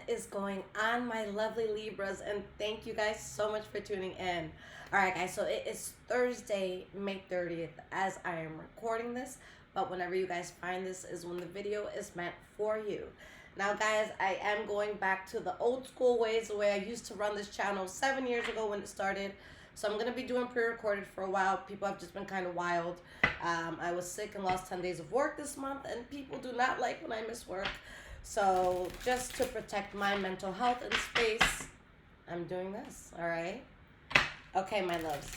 is going on, my lovely Libras? And thank you guys so much for tuning in. All right, guys, so it is Thursday, May 30th, as I am recording this. But whenever you guys find this is when the video is meant for you. Now, guys, I am going back to the old school ways, the way I used to run this channel 7 years ago when it started. So I'm going to be doing pre-recorded for a while. People have just been kind of wild. I was sick and lost 10 days of work this month, and people do not like when I miss work. So just to protect my mental health and space, I'm doing this, all right? Okay, my loves.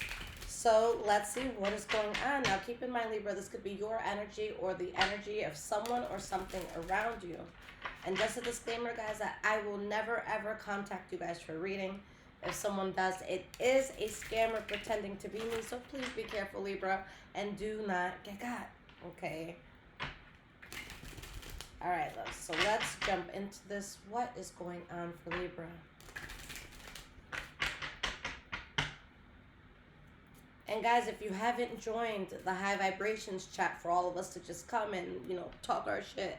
So let's see what is going on. Now, keep in mind, Libra, this could be your energy or the energy of someone or something around you. And just a disclaimer, guys, that I will never, ever contact you guys for a reading. If someone does, it is a scammer pretending to be me. So please be careful, Libra, and do not get got, okay? All right, loves. So let's jump into this. What is going on for Libra? And guys, if you haven't joined the High Vibrations chat for all of us to just come and, talk our shit,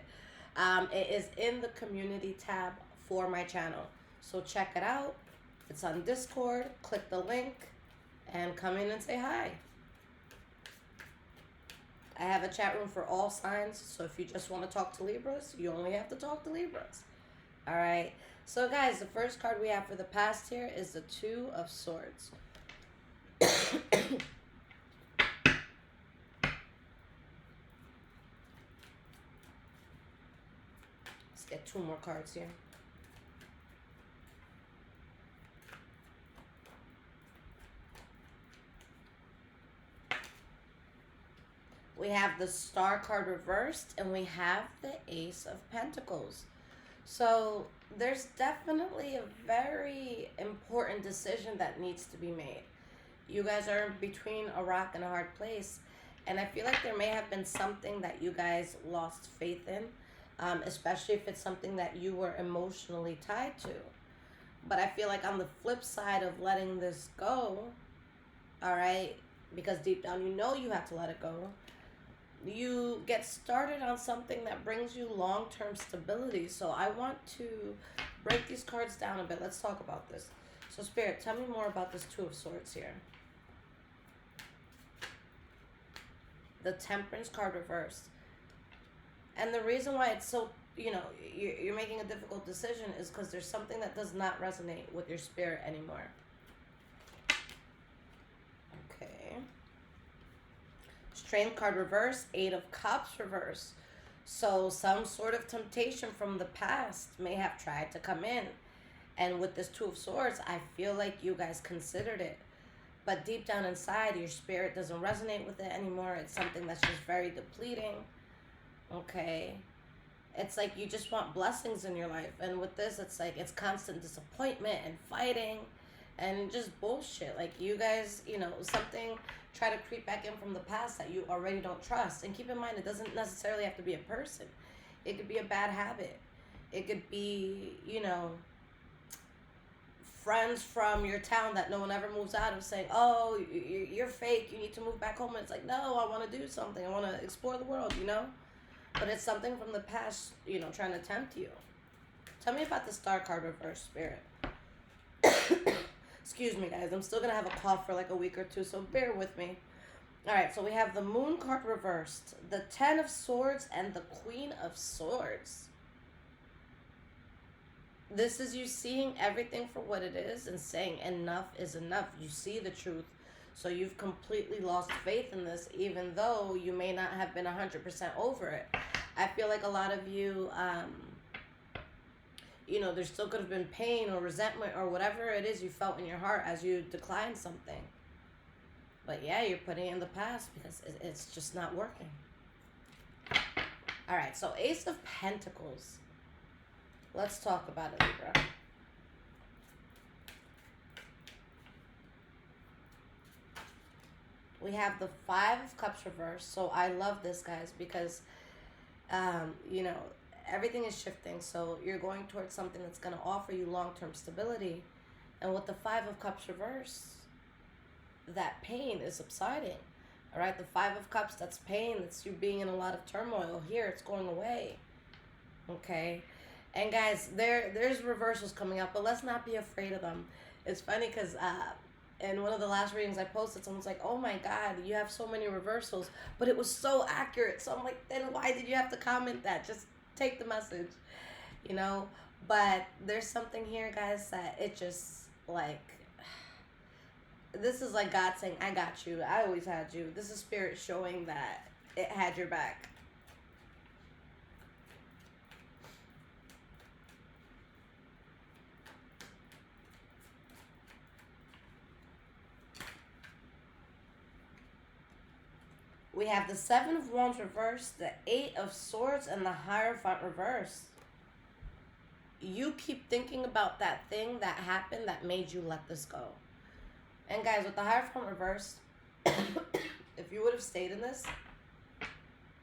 it is in the community tab for my channel. So check it out. It's on Discord. Click the link and come in and say hi. I have a chat room for all signs, so if you just want to talk to Libras, you only have to talk to Libras. All right. So, guys, the first card we have for the past here is the Two of Swords. Let's get two more cards here. We have the Star card reversed, and we have the Ace of Pentacles. So there's definitely a very important decision that needs to be made. You guys are between a rock and a hard place, and I feel like there may have been something that you guys lost faith in, especially if it's something that you were emotionally tied to. But I feel like on the flip side of letting this go, all right, because deep down you know you have to let it go, you get started on something that brings you long-term stability. So I want to break these cards down a bit. Let's talk about this. So Spirit, tell me more about this Two of Swords here. The Temperance card reversed. And the reason why it's so, you're making a difficult decision is because there's something that does not resonate with your spirit anymore. Strength card reverse, Eight of Cups reverse. So some sort of temptation from the past may have tried to come in. And with this Two of Swords, I feel like you guys considered it. But deep down inside, your spirit doesn't resonate with it anymore. It's something that's just very depleting. Okay. It's like you just want blessings in your life. And with this, it's like it's constant disappointment and fighting and just bullshit. Like you guys, something try to creep back in from the past that you already don't trust. And keep in mind, it doesn't necessarily have to be a person. It could be a bad habit. It could be, friends from your town that no one ever moves out of saying, oh, you're fake, you need to move back home. And it's like, no, I want to do something. I want to explore the world, But it's something from the past, trying to tempt you. Tell me about the Star card reverse, Spirit. Excuse me, guys. I'm still going to have a cough for like a week or two, so bear with me. All right, so we have the Moon card reversed, the Ten of Swords, and the Queen of Swords. This is you seeing everything for what it is and saying enough is enough. You see the truth. So you've completely lost faith in this, even though you may not have been 100% over it. I feel like a lot of you, there still could have been pain or resentment or whatever it is you felt in your heart as you declined something. But yeah, you're putting it in the past because it's just not working. All right, so Ace of Pentacles. Let's talk about it, Libra. We have the Five of Cups reversed. So I love this, guys, because, everything is shifting. So you're going towards something that's going to offer you long-term stability. And with the Five of Cups reversed, that pain is subsiding. All right, the Five of Cups, that's pain. That's you being in a lot of turmoil. Here, it's going away. Okay. And guys, there's reversals coming up, but let's not be afraid of them. It's funny because in one of the last readings I posted, someone's like, "Oh my God, you have so many reversals," but it was so accurate. So I'm like, then why did you have to comment that? Just take the message, you know. But there's something here, guys, that it just like this is like God saying, "I got you. I always had you." This is Spirit showing that it had your back. We have the Seven of Wands reversed, the Eight of Swords, and the Hierophant reversed. You keep thinking about that thing that happened that made you let this go. And guys, with the Hierophant reversed, if you would have stayed in this,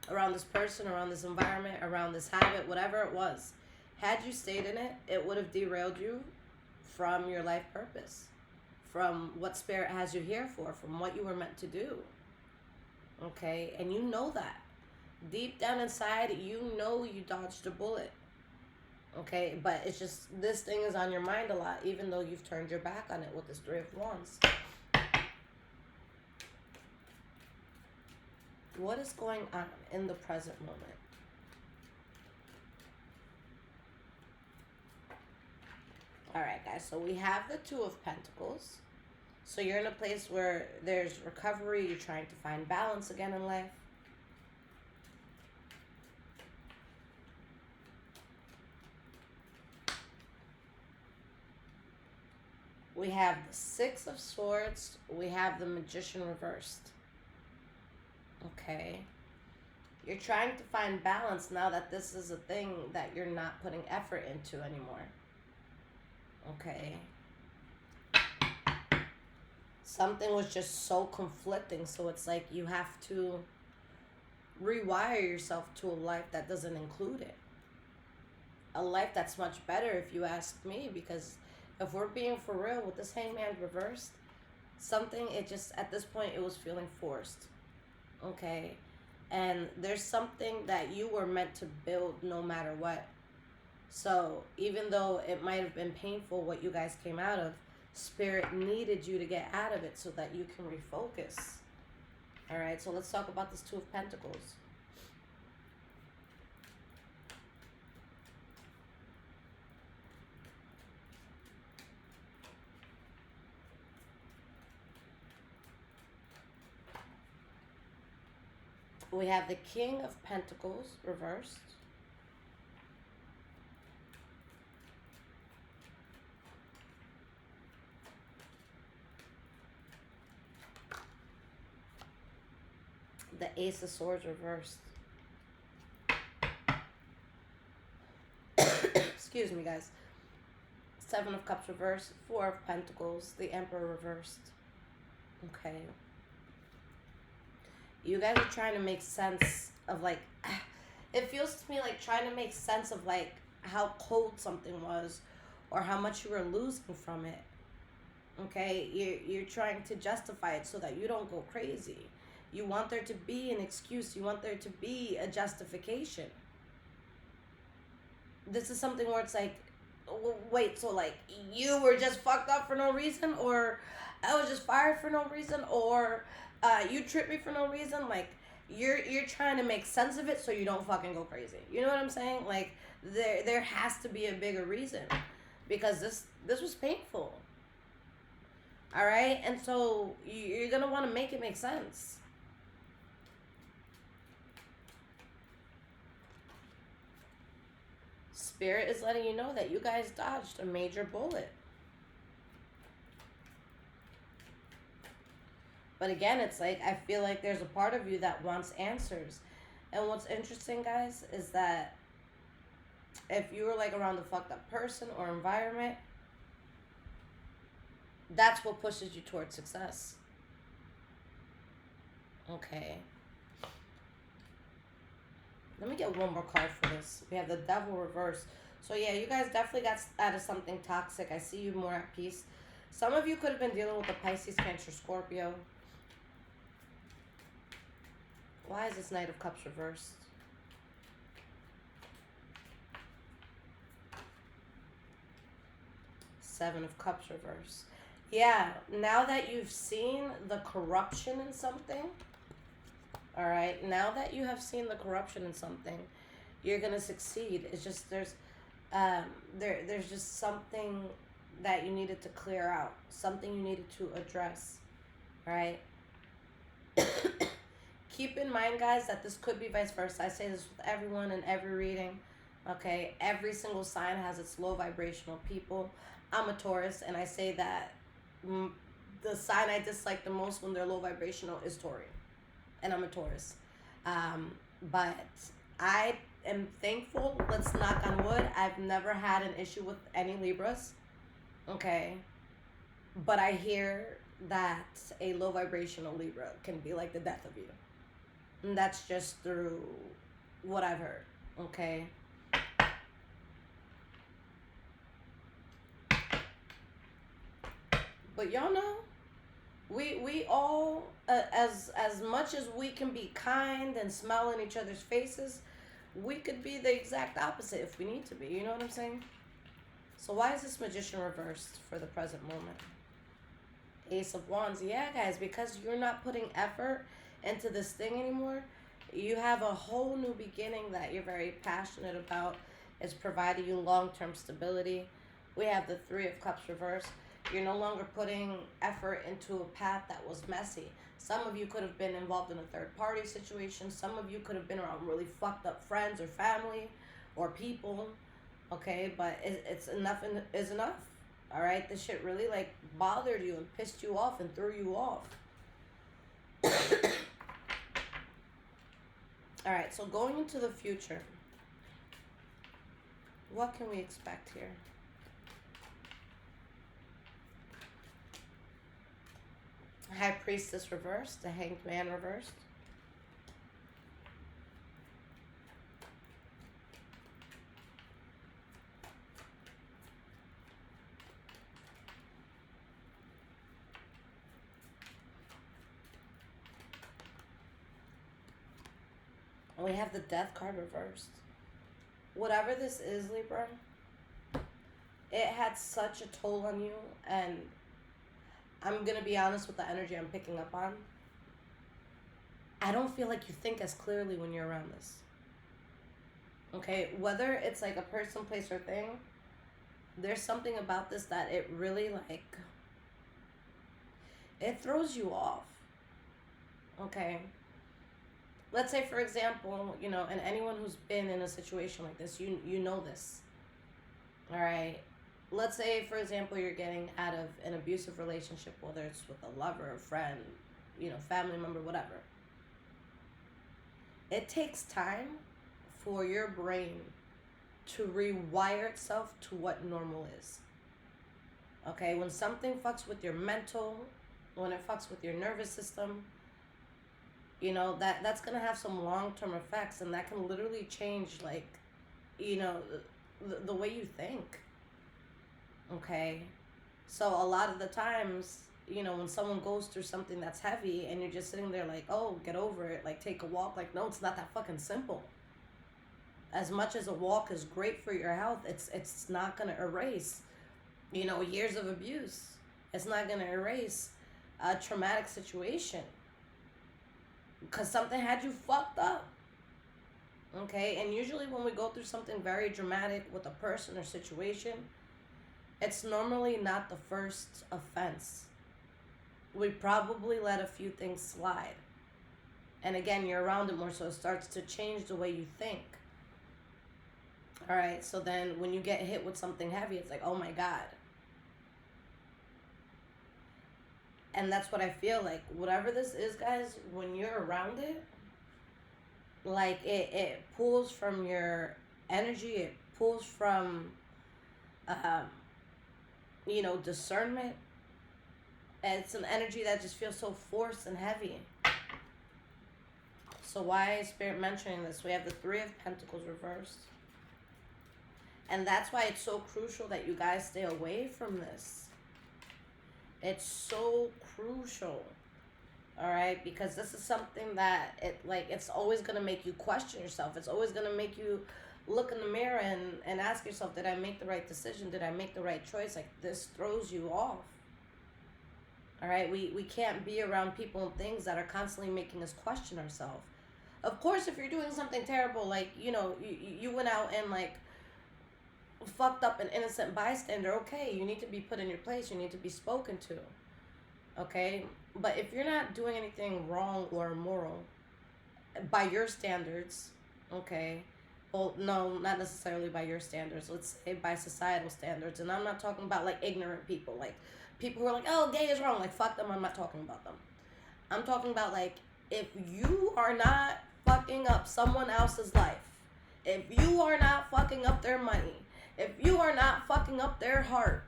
around this person, around this environment, around this habit, whatever it was, had you stayed in it, it would have derailed you from your life purpose, from what Spirit has you here for, from what you were meant to do. Okay, and you know that. Deep down inside, you know you dodged a bullet. Okay, but it's just this thing is on your mind a lot, even though you've turned your back on it with this Three of Wands. What is going on in the present moment? All right, guys, so we have the Two of Pentacles. So you're in a place where there's recovery. You're trying to find balance again in life. We have the Six of Swords. We have the Magician reversed. Okay. You're trying to find balance now that this is a thing that you're not putting effort into anymore. Okay. Something was just so conflicting, so it's like you have to rewire yourself to a life that doesn't include it. A life that's much better, if you ask me, because if we're being for real with this Hangman reversed, something, it just, at this point, it was feeling forced. Okay? And there's something that you were meant to build no matter what. So even though it might have been painful what you guys came out of, Spirit needed you to get out of it so that you can refocus. All right, so let's talk about this Two of Pentacles. We have the King of Pentacles reversed. The Ace of Swords reversed. Excuse me, guys. Seven of Cups reversed. Four of Pentacles. The Emperor reversed. Okay. You guys are trying to make sense of, like, it feels to me like trying to make sense of, like, how cold something was or how much you were losing from it. Okay? You're trying to justify it so that you don't go crazy. You want there to be an excuse. You want there to be a justification. This is something where it's like, wait, so like you were just fucked up for no reason, or I was just fired for no reason, or you tripped me for no reason? Like you're trying to make sense of it so you don't fucking go crazy. You know what I'm saying? Like there has to be a bigger reason, because this was painful. All right, and so you're gonna want to make it make sense. Spirit is letting you know that you guys dodged a major bullet. But again, it's like, I feel like there's a part of you that wants answers. And what's interesting, guys, is that if you were like around a fucked up person or environment, that's what pushes you towards success. Okay. Let me get one more card for this. We have the Devil reversed. So yeah, you guys definitely got out of something toxic. I see you more at peace. Some of you could have been dealing with the Pisces, Cancer, Scorpio. Why is this Knight of Cups reversed? Seven of Cups reverse. Yeah, now that you've seen the corruption in something, all right, now that you have seen the corruption in something, you're gonna succeed. It's just um, there's just something that you needed to clear out, something you needed to address, right? Keep in mind, guys, that this could be vice versa. I say this with everyone in every reading. Okay, every single sign has its low vibrational people. I'm a Taurus, and I say that the sign I dislike the most when they're low vibrational is Taurus, and I'm a Taurus. But I am thankful. Let's knock on wood. I've never had an issue with any Libras. Okay, but I hear that a low vibrational Libra can be like the death of you. And that's just through what I've heard. Okay. But y'all know, we all as much as we can be kind and smile in each other's faces, we could be the exact opposite if we need to be. You know what I'm saying? So why is this Magician reversed for the present moment? Ace of Wands. Yeah, guys, because you're not putting effort into this thing anymore. You have a whole new beginning that you're very passionate about. It's providing you long-term stability. We have the Three of Cups reversed. You're no longer putting effort into a path that was messy. Some of you could have been involved in a third-party situation. Some of you could have been around really fucked up friends or family or people. Okay, but it's enough is enough. All right, this shit really like bothered you and pissed you off and threw you off. All right, so going into the future, what can we expect here? High Priestess reversed, the Hanged Man reversed. And we have the Death card reversed. Whatever this is, Libra, it had such a toll on you, and I'm going to be honest with the energy I'm picking up on. I don't feel like you think as clearly when you're around this. Okay, whether it's like a person, place, or thing, there's something about this that it really like, it throws you off. Okay. Let's say, for example, you know, and anyone who's been in a situation like this, you know this. All right. Let's say, for example, you're getting out of an abusive relationship, whether it's with a lover, a friend, you know, family member, whatever. It takes time for your brain to rewire itself to what normal is. Okay, when something fucks with your mental, when it fucks with your nervous system, you know, that's going to have some long-term effects, and that can literally change, like, you know, the way you think. Okay, so a lot of the times, you know, when someone goes through something that's heavy and you're just sitting there like, oh, get over it, like take a walk, like, no, it's not that fucking simple. As much as a walk is great for your health, it's not going to erase, you know, years of abuse. It's not going to erase a traumatic situation because something had you fucked up. Okay, and usually when we go through something very dramatic with a person or situation, it's normally not the first offense. We probably let a few things slide. And again, you're around it more, so it starts to change the way you think. All right, so then when you get hit with something heavy, it's like, oh my God. And that's what I feel like. Whatever this is, guys, when you're around it, like it pulls from your energy, it pulls from, you know, discernment. And it's an energy that just feels so forced and heavy. So why is Spirit mentioning this? We have the Three of Pentacles reversed. And that's why it's so crucial that you guys stay away from this. It's so crucial. All right? Because this is something that it's always going to make you question yourself. It's always going to make you look in the mirror and ask yourself, did I make the right decision? Did I make the right choice? Like, this throws you off. All right, we can't be around people and things that are constantly making us question ourselves. Of course, if you're doing something terrible, like, you went out and, like, fucked up an innocent bystander, okay, you need to be put in your place. You need to be spoken to. Okay? But if you're not doing anything wrong or immoral by your standards, okay, well, no, not necessarily by your standards. Let's say by societal standards. And I'm not talking about, like, ignorant people. Like, people who are like, oh, gay is wrong. Like, fuck them. I'm not talking about them. I'm talking about, like, if you are not fucking up someone else's life, if you are not fucking up their money, if you are not fucking up their heart,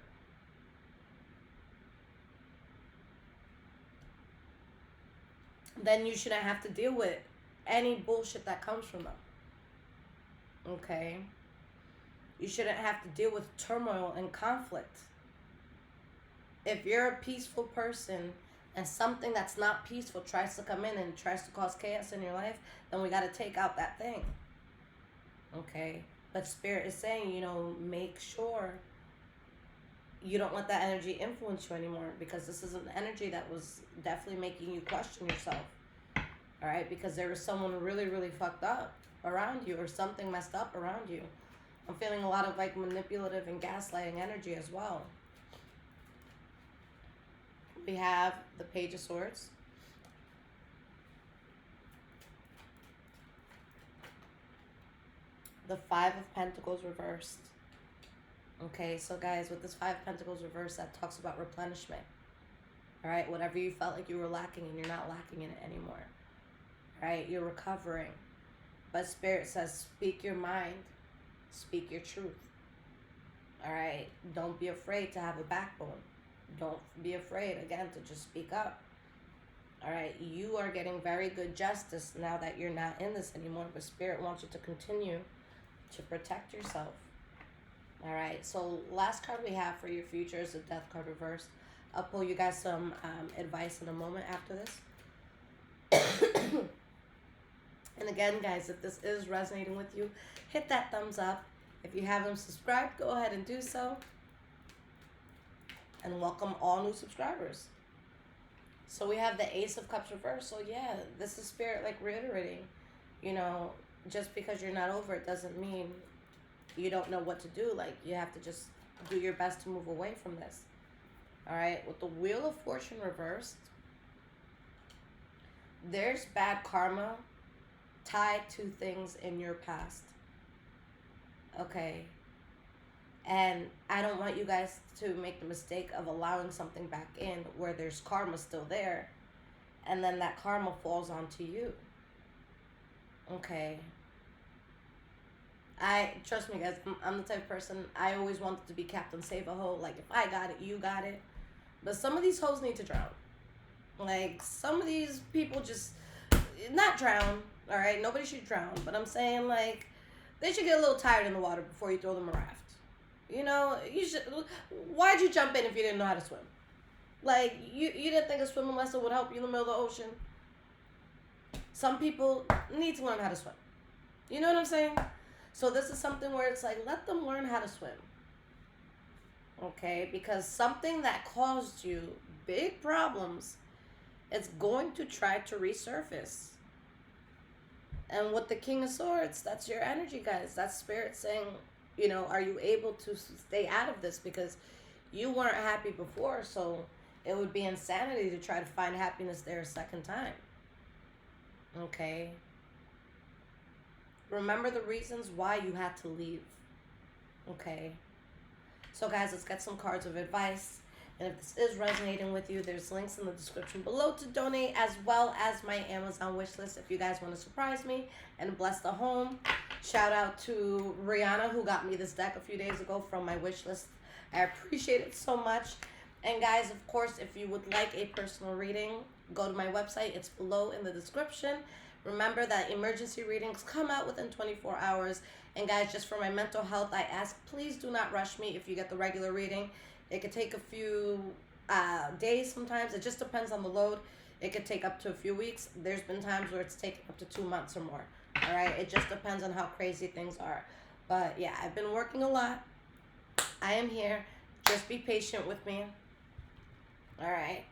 then you shouldn't have to deal with any bullshit that comes from them. Okay? You shouldn't have to deal with turmoil and conflict. If you're a peaceful person and something that's not peaceful tries to come in and tries to cause chaos in your life, then we got to take out that thing. Okay? But Spirit is saying, make sure you don't let that energy influence you anymore, because this is an energy that was definitely making you question yourself. All right? Because there was someone really, really fucked up around you, or something messed up around you. I'm feeling a lot of, like, manipulative and gaslighting energy as well. We have the Page of Swords. The Five of Pentacles reversed. Okay, so guys, with this Five of Pentacles reversed, that talks about replenishment. All right, whatever you felt like you were lacking and you're not lacking in it anymore. All right, you're recovering. But Spirit says, speak your mind. Speak your truth. All right, don't be afraid to have a backbone. Don't be afraid, again, to just speak up. All right, you are getting very good justice now that you're not in this anymore, but Spirit wants you to continue to protect yourself. All right, so last card we have for your future is the Death card reversed. I'll pull you guys some advice in a moment after this. And again, guys, if this is resonating with you, hit that thumbs up. If you haven't subscribed, go ahead and do so. And welcome all new subscribers. So we have the Ace of Cups reversed. So yeah, this is Spirit, like, reiterating, just because you're not over it doesn't mean you don't know what to do. Like, you have to just do your best to move away from this. All right, with the Wheel of Fortune reversed, there's bad karma tied to things in your past. Okay. And I don't want you guys to make the mistake of allowing something back in where there's karma still there, and then that karma falls onto you. Okay. Trust me, guys, I'm the type of person, I always wanted to be Captain Save-A-Ho. Like, if I got it, you got it. But some of these hoes need to drown. Like, some of these people just, not drown, all right? Nobody should drown. But I'm saying, like, they should get a little tired in the water before you throw them a raft. You should. Why'd you jump in if you didn't know how to swim? Like, you didn't think a swimming lesson would help you in the middle of the ocean? Some people need to learn how to swim. You know what I'm saying? So this is something where it's like, let them learn how to swim. Okay? Because something that caused you big problems, it's going to try to resurface. And with the King of Swords, that's your energy, guys. That's Spirit saying, are you able to stay out of this? Because you weren't happy before, so it would be insanity to try to find happiness there a second time. Okay? Remember the reasons why you had to leave. Okay? So, guys, let's get some cards of advice. And if this is resonating with you, there's links in the description below to donate, as well as my Amazon wish list if you guys want to surprise me and bless the home. Shout out to Rihanna, who got me this deck a few days ago from my wish list. I appreciate it so much. And guys, of course, if you would like a personal reading, go to my website. It's below in the description. Remember that emergency readings come out within 24 hours. And guys, just for my mental health, I ask, please do not rush me if you get the regular reading. It could take a few days sometimes. It just depends on the load. It could take up to a few weeks. There's been times where it's taken up to 2 months or more. All right? It just depends on how crazy things are. But yeah, I've been working a lot. I am here. Just be patient with me. All right.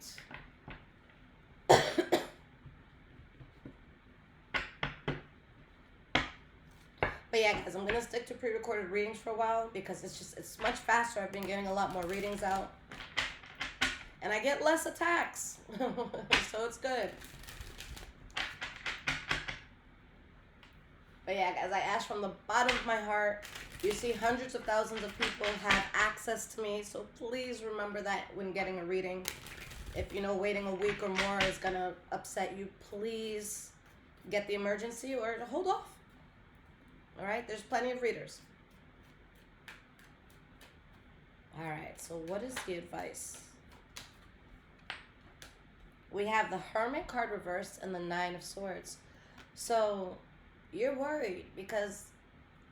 But yeah, guys, I'm going to stick to pre-recorded readings for a while because it's much faster. I've been getting a lot more readings out. And I get less attacks. So it's good. But yeah, guys, I ask from the bottom of my heart. You see, hundreds of thousands of people have access to me. So please remember that when getting a reading. If you know waiting a week or more is going to upset you, please get the emergency or hold off. All right? There's plenty of readers. All right. So what is the advice? We have the Hermit card reversed and the Nine of Swords. So you're worried because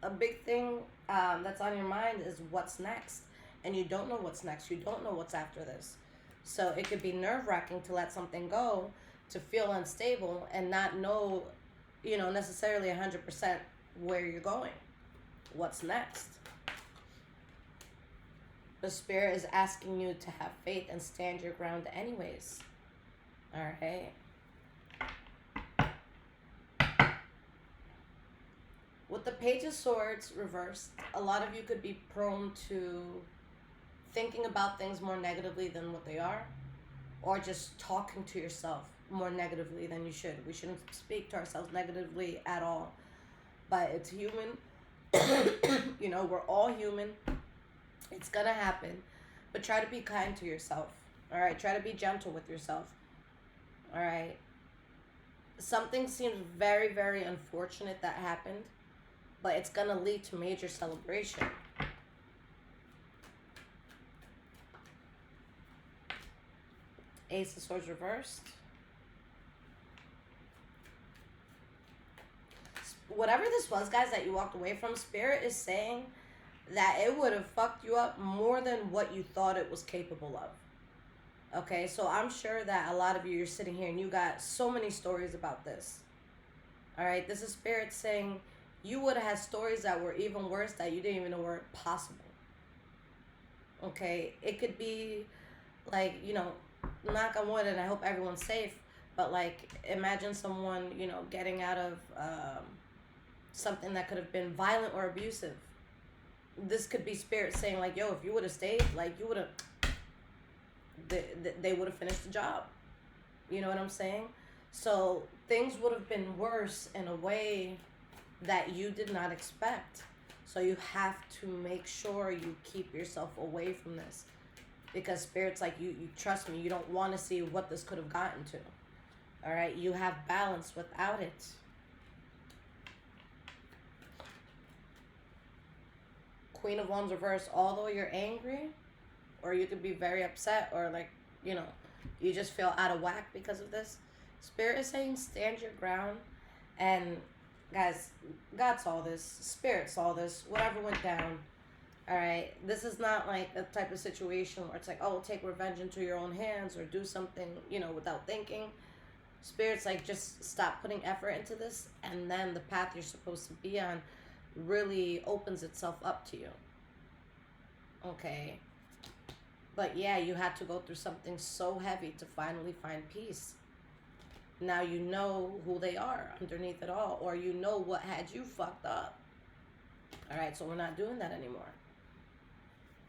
a big thing that's on your mind is what's next. And you don't know what's next. You don't know what's after this. So it could be nerve-wracking to let something go, to feel unstable and not know, necessarily 100% where you're going. What's next? The Spirit is asking you to have faith and stand your ground anyways. All right. With the Page of Swords reversed, a lot of you could be prone to thinking about things more negatively than what they are, or just talking to yourself more negatively than you should. We shouldn't speak to ourselves negatively at all, but it's human. We're all human. It's gonna happen, but try to be kind to yourself. All right, try to be gentle with yourself. All right. Something seems very, very unfortunate that happened, but it's gonna lead to major celebration. Ace of Swords reversed. Whatever this was, guys, that you walked away from, Spirit is saying that it would have fucked you up more than what you thought it was capable of. Okay, so I'm sure that a lot of you're sitting here and you got so many stories about this. All right, this is Spirit saying you would have had stories that were even worse that you didn't even know were possible. Okay, it could be like, knock on wood, and I hope everyone's safe, but like imagine someone, getting out of something that could have been violent or abusive. This could be Spirit saying like, yo, if you would have stayed, like you would have, they would have finished the job. You know what I'm saying? So things would have been worse in a way that you did not expect. So you have to make sure you keep yourself away from this, because Spirit's like, you trust me, you don't want to see what this could have gotten to. All right, you have balance without it. Queen of Wands reversed. Although you're angry, or you could be very upset, or like, you just feel out of whack because of this, Spirit is saying stand your ground. And guys, God saw this, Spirit saw this, whatever went down. All right, this is not like a type of situation where it's like, oh, take revenge into your own hands or do something, without thinking. Spirit's like, just stop putting effort into this, and then the path you're supposed to be on really opens itself up to you. Okay. But yeah, you had to go through something so heavy to finally find peace. Now you know who they are underneath it all, or you know what had you fucked up. All right, so we're not doing that anymore.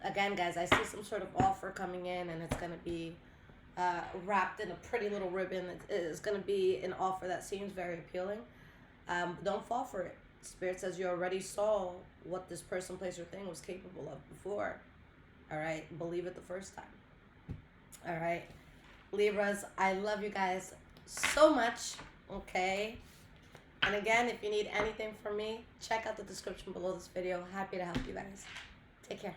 Again, guys, I see some sort of offer coming in, and it's going to be wrapped in a pretty little ribbon. It's going to be an offer that seems very appealing. Don't fall for it. Spirit says you already saw what this person, place, or thing was capable of before. All right, believe it the first time. All right, Libras, I love you guys so much. Okay, and again, if you need anything from me, check out the description below this video. Happy to help you guys. Take care.